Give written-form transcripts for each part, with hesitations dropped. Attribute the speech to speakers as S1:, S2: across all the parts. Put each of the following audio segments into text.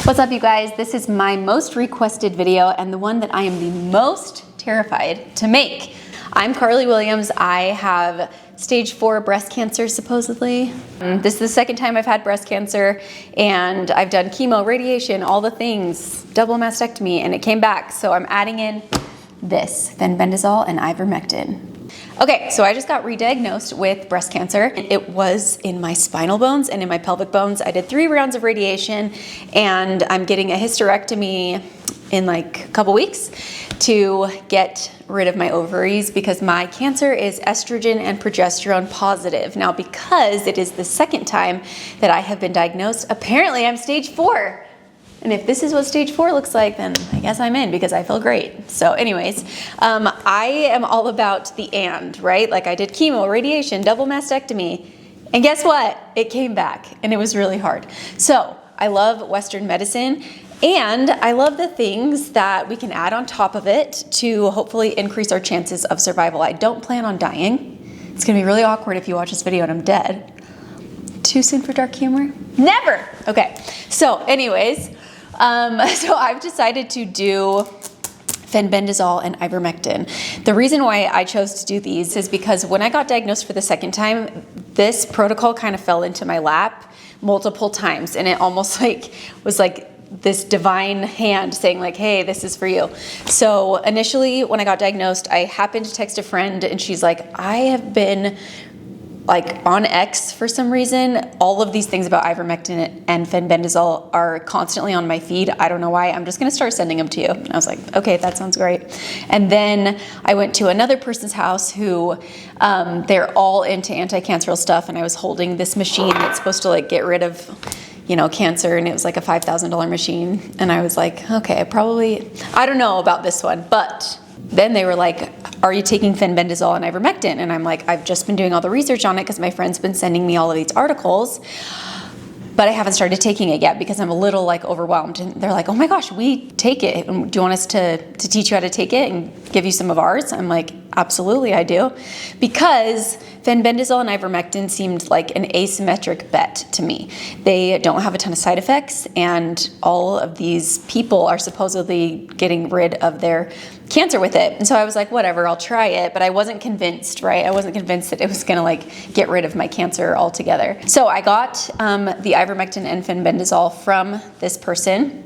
S1: What's up, you guys? This is my most requested video and the one that I am the most terrified to make. I'm Carly Williams. I have stage 4 breast cancer, supposedly. This is the second time I've had breast cancer, and I've done chemo, radiation, all the things, double mastectomy, and it came back. So I'm adding in this, Fenbendazole and Ivermectin. Okay, so I just got re-diagnosed with breast cancer. It was in my spinal bones and in my pelvic bones. I did 3 rounds of radiation, and I'm getting a hysterectomy in like a couple weeks to get rid of my ovaries because my cancer is estrogen and progesterone positive. Now, because it is the second time that I have been diagnosed, apparently I'm stage 4. And if this is what stage 4 looks like, then I guess I'm in because I feel great. So anyways, I am all about the and, right? Like I did chemo, radiation, double mastectomy, and guess what? It came back and it was really hard. So I love Western medicine, and I love the things that we can add on top of it to hopefully increase our chances of survival. I don't plan on dying. It's gonna be really awkward if you watch this video and I'm dead. Too soon for dark humor? Never! Okay, so anyways, so I've decided to do Fenbendazole and Ivermectin. The reason why I chose to do these is because when I got diagnosed for the second time, this protocol kind of fell into my lap multiple times, and it almost like was like this divine hand saying like, hey, this is for you. So initially when I got diagnosed, I happened to text a friend and she's like, I have been like on X for some reason. All of these things about Ivermectin and Fenbendazole are constantly on my feed. I don't know why. I'm just gonna start sending them to you. And I was like, okay, that sounds great. And then I went to another person's house who they're all into anti-cancerous stuff, and I was holding this machine that's supposed to like get rid of, you know, cancer, and it was like a $5,000 machine. And I was like, okay, I don't know about this one. But then they were like, are you taking Fenbendazole and Ivermectin? And I'm like, I've just been doing all the research on it because my friend's been sending me all of these articles, but I haven't started taking it yet because I'm a little like overwhelmed. And they're like, oh my gosh, we take it. Do you want us to teach you how to take it and give you some of ours? I'm like, absolutely, I do. Because Fenbendazole and Ivermectin seemed like an asymmetric bet to me. They don't have a ton of side effects, and all of these people are supposedly getting rid of their cancer with it. And so I was like, whatever, I'll try it, but I wasn't convinced, right? I wasn't convinced that it was gonna like get rid of my cancer altogether. So I got the Ivermectin and Fenbendazole from this person.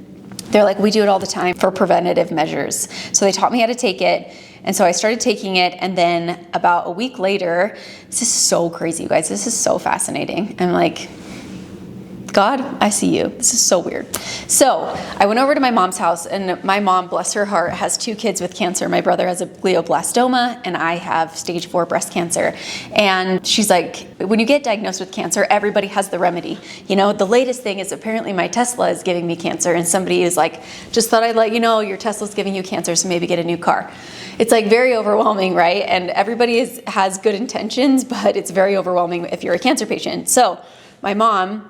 S1: They're like, we do it all the time for preventative measures. So they taught me how to take it. And so I started taking it, and then about a week later, this is so crazy, you guys. This is so fascinating. I'm like, God, I see you. This is so weird. So I went over to my mom's house, and my mom, bless her heart, has 2 kids with cancer. My brother has a glioblastoma, and I have stage 4 breast cancer. And she's like, when you get diagnosed with cancer, everybody has the remedy. You know, the latest thing is apparently my Tesla is giving me cancer, and somebody is like, just thought I'd let you know your Tesla's giving you cancer, so maybe get a new car. It's like very overwhelming, right? And everybody has good intentions, but it's very overwhelming if you're a cancer patient. So my mom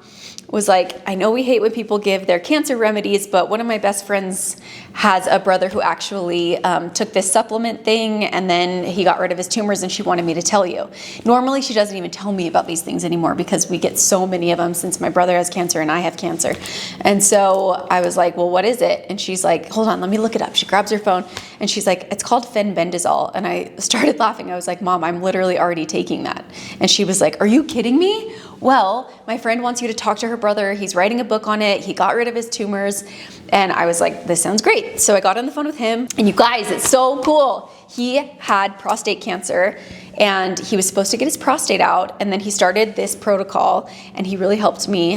S1: was like, I know we hate when people give their cancer remedies, but one of my best friends has a brother who actually took this supplement thing, and then he got rid of his tumors, and she wanted me to tell you. Normally, she doesn't even tell me about these things anymore because we get so many of them since my brother has cancer and I have cancer. And so I was like, well, what is it? And she's like, hold on, let me look it up. She grabs her phone and she's like, it's called Fenbendazole. And I started laughing. I was like, Mom, I'm literally already taking that. And she was like, are you kidding me? Well, my friend wants you to talk to her brother. He's writing a book on it. He got rid of his tumors. And I was like, this sounds great. So I got on the phone with him, and you guys, it's so cool. He had prostate cancer, and he was supposed to get his prostate out, and then he started this protocol, and he really helped me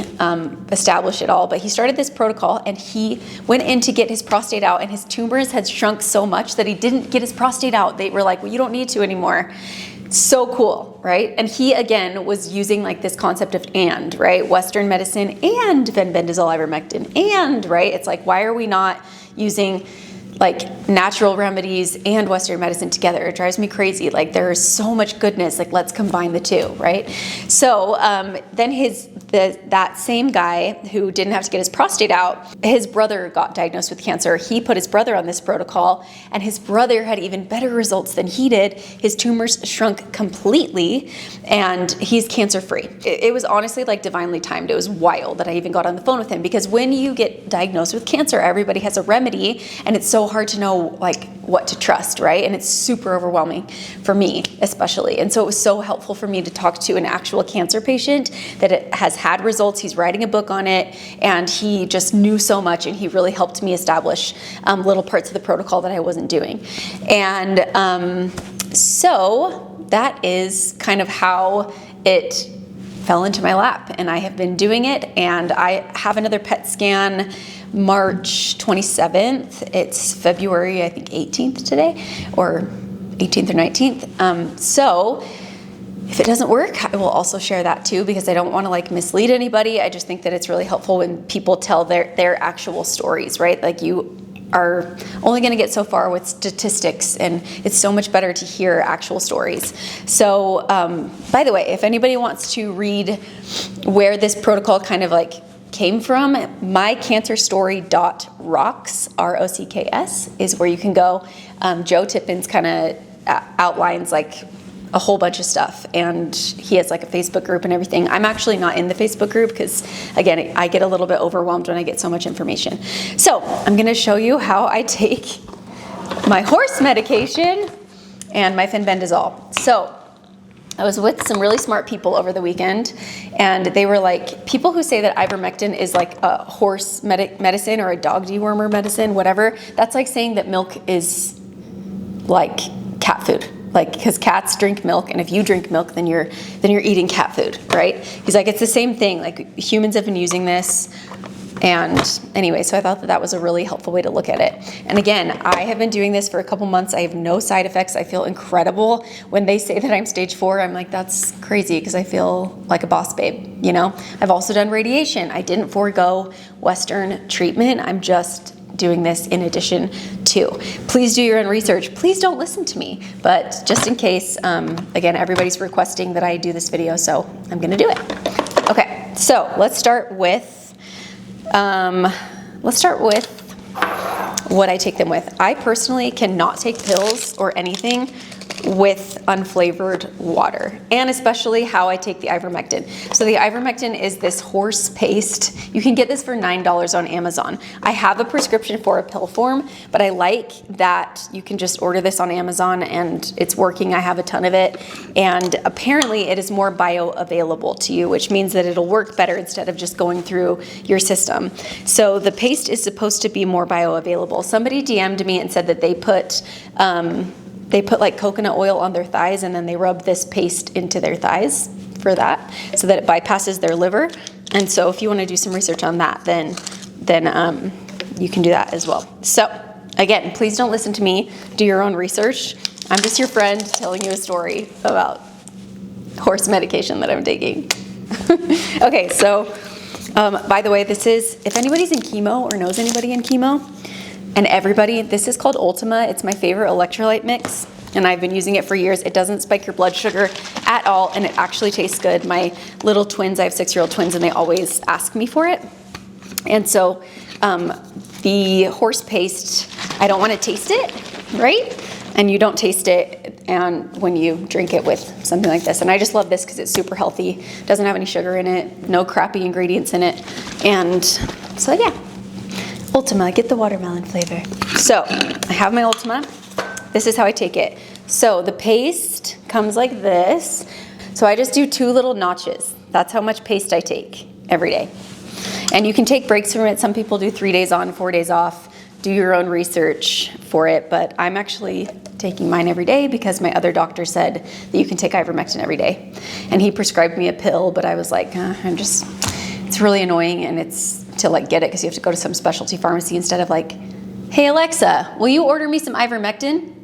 S1: establish it all. But he started this protocol, and he went in to get his prostate out, and his tumors had shrunk so much that he didn't get his prostate out. They were like, well, you don't need to anymore. So cool, right? And he, again, was using like this concept of and, right? Western medicine and Fenbendazole, Ivermectin, and, right? It's like, why are we not using like natural remedies and Western medicine together. It drives me crazy. Like there is so much goodness, like let's combine the two, right? So then that same guy who didn't have to get his prostate out, his brother got diagnosed with cancer. He put his brother on this protocol, and his brother had even better results than he did. His tumors shrunk completely, and he's cancer-free. It was honestly like divinely timed. It was wild that I even got on the phone with him, because when you get diagnosed with cancer, everybody has a remedy, and it's so hard to know like what to trust, right? And it's super overwhelming for me, especially. And so it was so helpful for me to talk to an actual cancer patient that it has had results. He's writing a book on it, and he just knew so much, and he really helped me establish little parts of the protocol that I wasn't doing. And so that is kind of how it fell into my lap, and I have been doing it, and I have another PET scan March 27th. It's February, I think 18th today, or 18th or 19th. So if it doesn't work, I will also share that too, because I don't want to like mislead anybody. I just think that it's really helpful when people tell their actual stories, right? Like you are only going to get so far with statistics, and it's so much better to hear actual stories. So by the way, if anybody wants to read where this protocol kind of like came from, mycancerstory.rocks, ROCKS, is where you can go. Joe Tippins kind of outlines like a whole bunch of stuff, and he has like a Facebook group and everything. I'm actually not in the Facebook group because, again, I get a little bit overwhelmed when I get so much information. So I'm going to show you how I take my horse medication and my Fenbendazole. So I was with some really smart people over the weekend, and they were like, people who say that ivermectin is like a horse medicine or a dog dewormer medicine, whatever, that's like saying that milk is like cat food. Like, because cats drink milk, and if you drink milk, then you're eating cat food, right? He's like, it's the same thing. Like, humans have been using this. And anyway, so I thought that was a really helpful way to look at it. And again, I have been doing this for a couple months. I have no side effects. I feel incredible. When they say that I'm stage 4, I'm like, that's crazy, because I feel like a boss babe, you know? I've also done radiation. I didn't forego Western treatment. I'm just doing this in addition to. Please do your own research. Please don't listen to me, but just in case, again, everybody's requesting that I do this video, so I'm gonna do it. Okay, so let's start with what I take them with. I personally cannot take pills or anything with unflavored water, and especially how I take the ivermectin. So the ivermectin is this horse paste. You can get this for $9 on Amazon. I have a prescription for a pill form, but I like that you can just order this on Amazon and it's working. I have a ton of it, and apparently it is more bioavailable to you, which means that it'll work better instead of just going through your system. So the paste is supposed to be more bioavailable. Somebody DM'd me and said that they put like coconut oil on their thighs, and then they rub this paste into their thighs for that, so that it bypasses their liver. And so if you want to do some research on that, then you can do that as well. So again, please don't listen to me. Do your own research. I'm just your friend telling you a story about horse medication that I'm taking. Okay, so by the way, this is, if anybody's in chemo or knows anybody in chemo, and everybody, this is called Ultima. It's my favorite electrolyte mix, and I've been using it for years. It doesn't spike your blood sugar at all, and it actually tastes good. My little twins, I have 6-year-old twins, and they always ask me for it. And so the horse paste, I don't want to taste it, right? And you don't taste it and when you drink it with something like this. And I just love this because it's super healthy, doesn't have any sugar in it, no crappy ingredients in it. And so yeah. Ultima, get the watermelon flavor. So I have my Ultima. This is how I take it. So the paste comes like this. So I just do 2 little notches. That's how much paste I take every day. And you can take breaks from it. Some people do 3 days on, 4 days off. Do your own research for it. But I'm actually taking mine every day because my other doctor said that you can take ivermectin every day. And he prescribed me a pill, but I was like, it's really annoying, and it's to like get it because you have to go to some specialty pharmacy instead of like, hey Alexa, will you order me some ivermectin?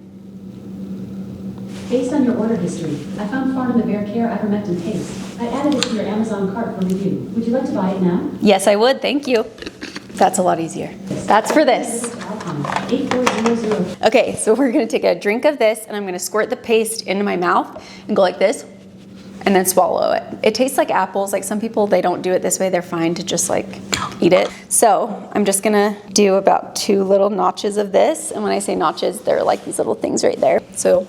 S2: Based on your order history, I found Farm the Bear Care Ivermectin paste. I added it to your Amazon cart for review. Would you like to buy it now?
S1: Yes, I would. Thank you. That's a lot easier. That's for this.
S2: outcome 8400.
S1: Okay, so we're gonna take a drink of this and I'm gonna squirt the paste into my mouth and go like this and then swallow it. It tastes like apples. Like some people, they don't do it this way. They're fine to just like eat it. So I'm just gonna do about 2 little notches of this. And when I say notches, they're like these little things right there. So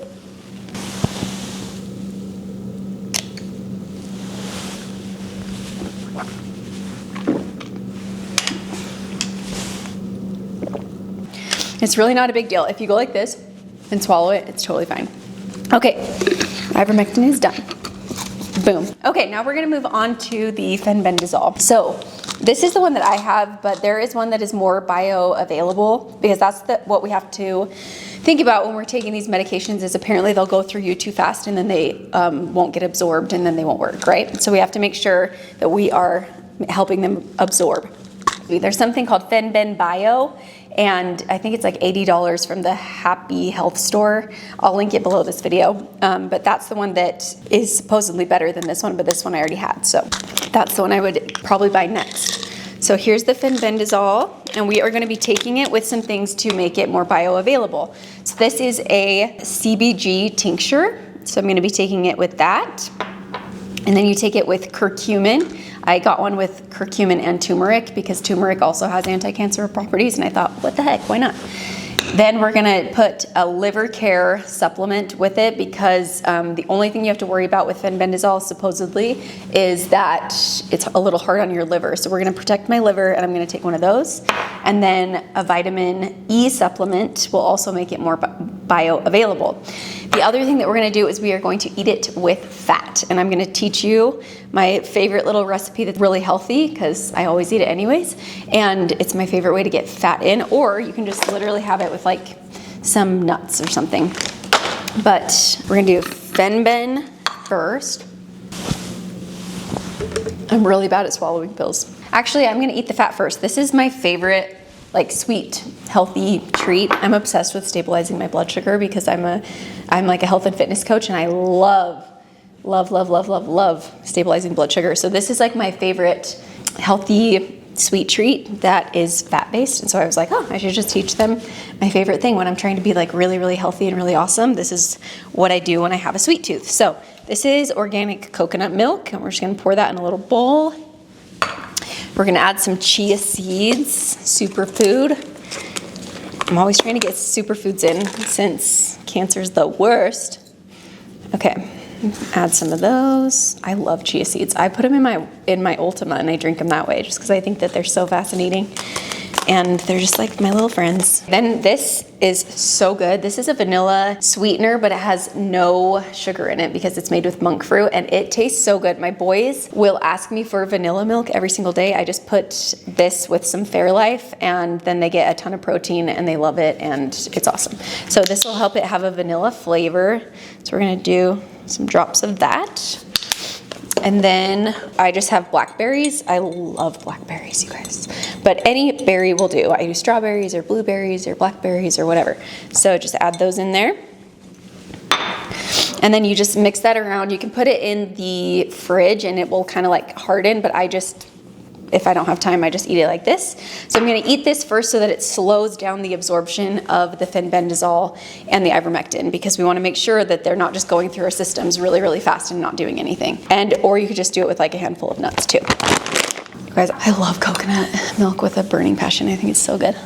S1: it's really not a big deal. If you go like this and swallow it, it's totally fine. Okay, ivermectin is done. Boom. Okay, now we're gonna move on to the fenbendazole. So this is the one that I have, but there is one that is more bioavailable because that's what we have to think about when we're taking these medications is apparently they'll go through you too fast and then they won't get absorbed and then they won't work, right? So we have to make sure that we are helping them absorb. There's something called Fenben Bio, and I think it's like $80 from the Happy Health store. I'll link it below this video, but that's the one that is supposedly better than this one, but this one I already had, so that's the one I would probably buy next. So here's the fenbendazole, and we are going to be taking it with some things to make it more bioavailable. So this is a CBG tincture, so I'm going to be taking it with that, and then you take it with curcumin. I got one with curcumin and turmeric because turmeric also has anti-cancer properties, and I thought, what the heck, why not? Then we're gonna put a liver care supplement with it because the only thing you have to worry about with fenbendazole supposedly is that it's a little hard on your liver. So we're gonna protect my liver and I'm gonna take one of those. And then a vitamin E supplement will also make it more bioavailable. The other thing that we're gonna do is we are going to eat it with fat. And I'm gonna teach you my favorite little recipe that's really healthy because I always eat it anyways. And it's my favorite way to get fat in, or you can just literally have it with like some nuts or something. But we're gonna do Fenben first. I'm really bad at swallowing pills. Actually, I'm gonna eat the fat first. This is my favorite like sweet, healthy treat. I'm obsessed with stabilizing my blood sugar because I'm like a health and fitness coach and I love stabilizing blood sugar. So this is like my favorite healthy sweet treat that is fat-based. And so I was like, oh, I should just teach them my favorite thing when I'm trying to be like really, really healthy and really awesome. This is what I do when I have a sweet tooth. So this is organic coconut milk, and we're just gonna pour that in a little bowl. We're gonna add some chia seeds, superfood. I'm always trying to get superfoods in since cancer's the worst. Okay, add some of those. I love chia seeds. I put them in my Ultima and I drink them that way just because I think that they're so fascinating. And they're just like my little friends. Then this is so good. This is a vanilla sweetener, but it has no sugar in it because it's made with monk fruit and it tastes so good. My boys will ask me for vanilla milk every single day. I just put this with some Fairlife and then they get a ton of protein and they love it and it's awesome. So this will help it have a vanilla flavor. So we're gonna do some drops of that. And then I just have blackberries. I love blackberries, you guys. But any berry will do. I do strawberries or blueberries or blackberries or whatever. So just add those in there. And then you just mix that around. You can put it in the fridge and it will kind of like harden, but if I don't have time, I just eat it like this. So I'm gonna eat this first so that it slows down the absorption of the fenbendazole and the ivermectin because we wanna make sure that they're not just going through our systems really, really fast and not doing anything. Or you could just do it with like a handful of nuts too. You guys, I love coconut milk with a burning passion. I think it's so good.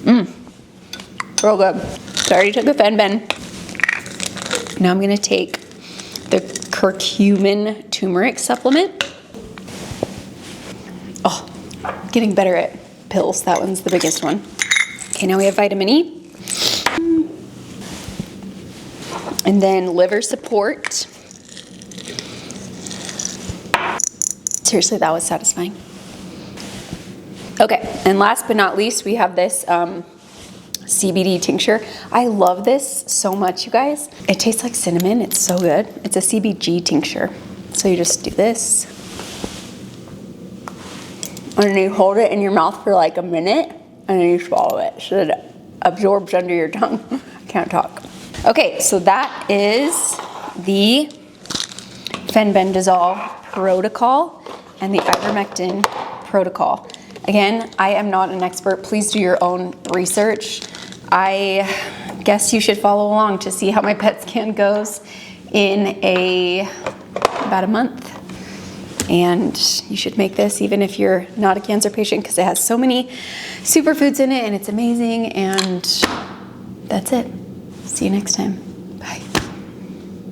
S1: Real good. So I already took the Fenben. Now I'm gonna take the curcumin turmeric supplement. Oh, getting better at pills. That one's the biggest one. Okay, now we have vitamin E. And then liver support. Seriously, that was satisfying. Okay, and last but not least, we have this CBD tincture. I love this so much, you guys. It tastes like cinnamon. It's so good. It's a CBG tincture. So you just do this. And then you hold it in your mouth for like a minute and then you swallow it so that it absorbs under your tongue. I can't talk. Okay, so that is the fenbendazole protocol and the ivermectin protocol. Again, I am not an expert. Please do your own research. I guess you should follow along to see how my PET scan goes in about a month. And you should make this even if you're not a cancer patient, because it has so many superfoods in it and it's amazing. And that's it. See you next time.